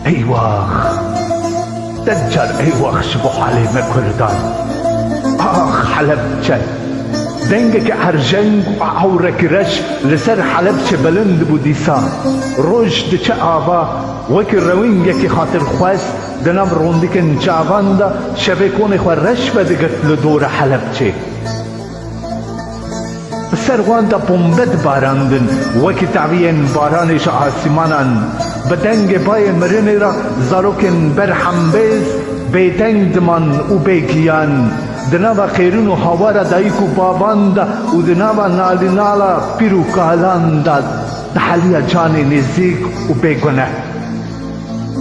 ایواخ دجال ایواخ شبو حالیم کردان آخ حلبچه دنگه که هر جنگ و عورک رش لسر حلبچه بلند بودیسا روش دچه آبا وکی روینگه که خاطر خواست دنام روندکن جاوان دا شبکون خواه رش بدگت لدور حلبچه سر وان دا بومبت باراندن وکی تعوین بارانش آسمانان بدنگ بای مرنی را زاروکن برحمبیز بیتنگ دمان و بیگیان دناوا خیرون و هوا دایکو بابان دا و دناوا نالی نالا پیرو کالان دا دحلیا جان نزیک و بیگونه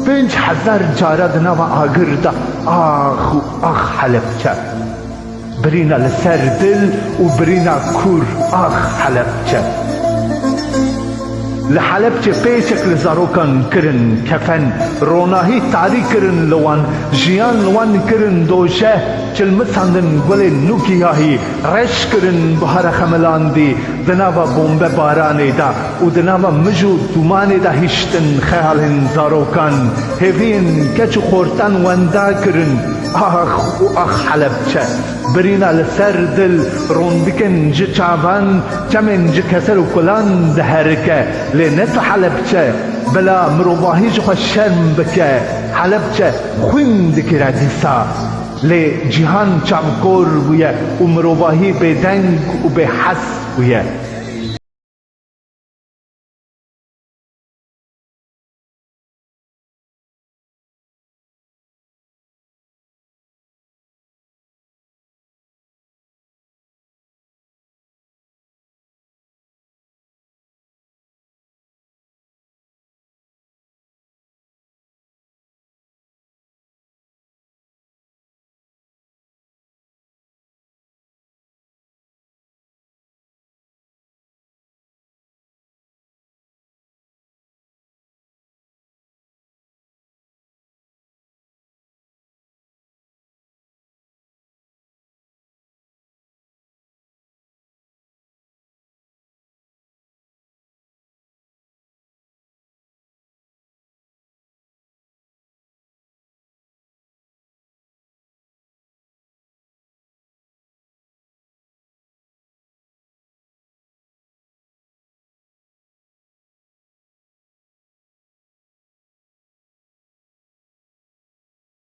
5000 جاره دناوا آگر دا آخ و آخ حلبچه برینا لسر دل و برینا کور آخ حلبچه لحلبچه پیشک لزاروکان کرن کفن روناهی تاری کرن لوان جیان لوان کرن دوشه چل مساندن گل نوکیاهی رش کرن بحر خملان دی دناوا بومبه بارانی دا و دناوا مجو دومانی دا هشتن خیالن زاروکان هفین کچو خورتن وندا کرن آخ و آخ حلبچه برینا لسر دل روندکن جه چاوان چمن جه کسر و کلان دهرکه لنت حلبچه بلا مروباهی جو شرم بکه حلبچه خوند کرا دیسا لی جهان چمکور بویه و مروباهی به دنگ و به حس بویه